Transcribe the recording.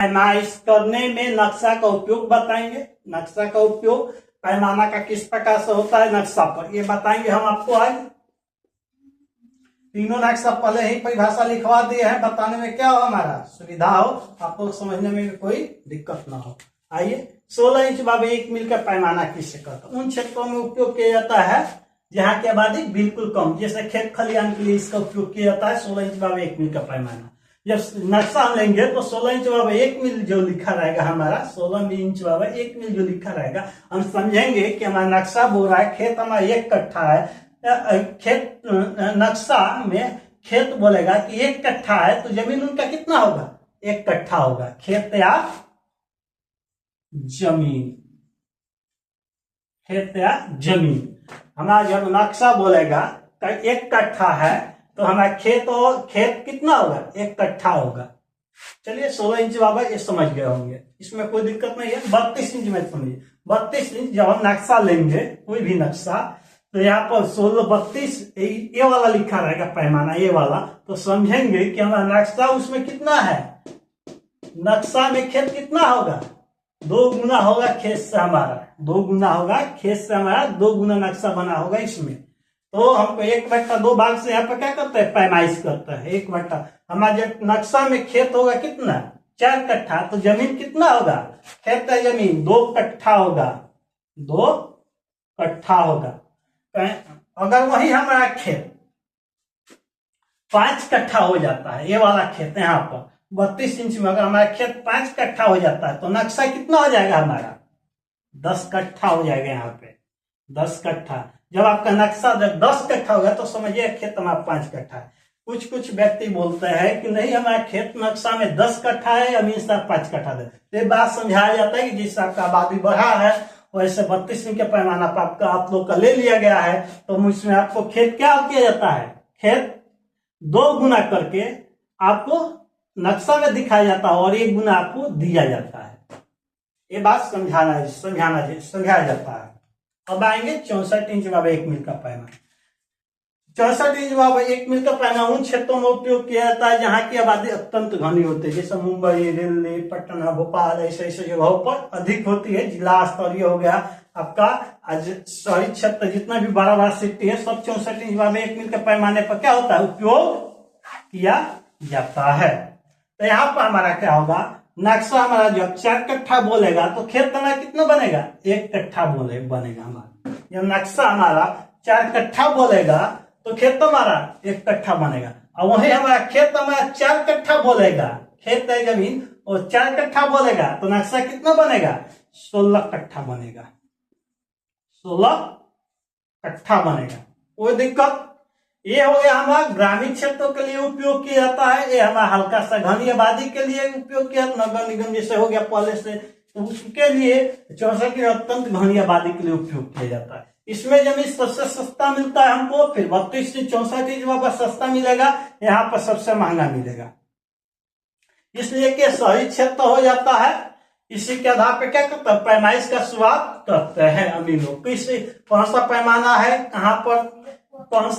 पैमाइश करने में नक्शा का उपयोग बताएंगे। नक्शा का उपयोग पैमाना का किस प्रकार से होता है नक्शा पर, ये बताएंगे हम आपको आज। तीनों नक्शा पहले ही परिभाषा लिखवा दिए हैं, बताने में क्या हो हमारा सुविधा हो, आपको समझने में कोई दिक्कत ना हो। आइए, 16 इंच बाबे 1 मील का पैमाना किससे कहते हैं? उन क्षेत्रों में उपयोग किया जाता है जहाँ की आबादी बिल्कुल कम, जैसे खेत खलिहान के लिए इसका उपयोग किया जाता है 16 इंच बाबे 1 मील का पैमाना। जब नक्शा हम लेंगे तो 16 इंच बाबा 1 मील जो लिखा रहेगा हमारा, 16 इंच बाबा 1 मील जो लिखा रहेगा, हम समझेंगे कि हमारा नक्शा बोल रहा है खेत हमारा 1 कट्ठा है। खेत नक्शा में खेत बोलेगा कि 1 कट्ठा है, तो जमीन उनका कितना होगा? 1 कट्ठा होगा। खेत या जमीन, खेत या जमीन। हमारा जब नक्शा बोलेगा 1 कट्ठा है तो हमारा खेत कितना होगा? 1 कट्ठा होगा। चलिए 16 इंच बाबा ये समझ गए होंगे, इसमें कोई दिक्कत नहीं है। 32 इंच में समझिए, 32 इंच जब हम नक्शा लेंगे कोई भी नक्शा, तो यहाँ पर 16 32 ये वाला लिखा रहेगा पैमाना, ये वाला, तो समझेंगे कि हमारा नक्शा उसमें कितना है। नक्शा में खेत कितना होगा? 2 गुना होगा खेत से हमारा, 2 गुना होगा खेत से हमारा, 2 गुना नक्शा बना होगा इसमें। तो हमको 1/2 भाग से यहाँ पर क्या करते हैं? पैमाइश करता है 1/2। हमारा जब नक्शा में खेत होगा कितना? 4 कट्ठा, तो जमीन कितना होगा? खेत है जमीन 2 कट्ठा होगा, 2 कट्ठा होगा। अगर वही हमारा खेत 5 कट्ठा हो जाता है, ये वाला खेत यहाँ पर 32 इंच में अगर हमारा खेत 5 कट्ठा हो जाता है, तो नक्शा कितना हो जाएगा हमारा? 10 कट्ठा हो जाएगा यहाँ पे, 10 कट्ठा। जब आपका नक्शा जब 10 कट्ठा होगा तो समझिए खेत हमारा 5 कट्ठा है। कुछ व्यक्ति बोलते हैं कि नहीं हमारा खेत नक्शा में 10 कट्ठा है, अमीन साहब 5 कट्ठा है। ये बात समझाया जाता है कि जिस आपका आबादी बढ़ा है वैसे 32 इंच के पैमाना पर आपका आप लोग का ले लिया गया है, तो इसमें आपको खेत क्या किया जाता है? खेत 2 गुना करके आपको नक्शा में दिखाया जाता है और 1 गुना आपको दिया जाता है। ये बात समझाया जाता है। अब आएंगे 64 इंच बाबा 1 मील का पैमाना। 64 इंच बाबा 1 मील का पैमाना उन क्षेत्रों में उपयोग किया जाता है जहां की आबादी अत्यंत घनी होती है, जैसे मुंबई, दिल्ली, पटना, भोपाल, ऐसे जगहों पर अधिक होती है। जिला स्तरीय हो गया आपका, आज शहरी क्षेत्र जितना भी बड़ा सिटी है सब 64 इंच बाबा 1 मील के पैमाने पर क्या होता है? उपयोग किया जाता है। तो यहाँ पर हमारा क्या होगा? नक्शा हमारा जब 4 कट्ठा बोलेगा तो खेत हमारा कितना बनेगा? 1 कट्ठा बनेगा हमारा। जब नक्शा हमारा 4 कट्ठा बोलेगा तो खेत हमारा 1 कट्ठा बनेगा। और वही हमारा खेत हमारा 4 कट्ठा बोलेगा, खेत है जमीन, और 4 कट्ठा बोलेगा तो नक्शा कितना बनेगा? 16 कट्ठा बनेगा, 16 कट्ठा बनेगा। कोई दिक्कत? ये हो गया हमारा ग्रामीण क्षेत्रों के लिए उपयोग किया जाता है। ये हमारा हल्का सा घनी आबादी के लिए उपयोग किया, नगर निगम जैसे हो गया पहले से, तो उसके लिए 64 की अत्यंत घनी आबादी के लिए उपयोग किया जाता है। इसमें जमीन सबसे सस्ता मिलता है हमको, फिर 32 से 64 इंच बाबा सस्ता मिलेगा, यहाँ पर सबसे महंगा मिलेगा, इसलिए कि शहरी क्षेत्र हो जाता है। इसी के आधार पर क्या करता है? पैमाइश का शुरुआत करते हैं अमीन लोग। कौन सा पैमाना है, कहाँ पर, कौन सा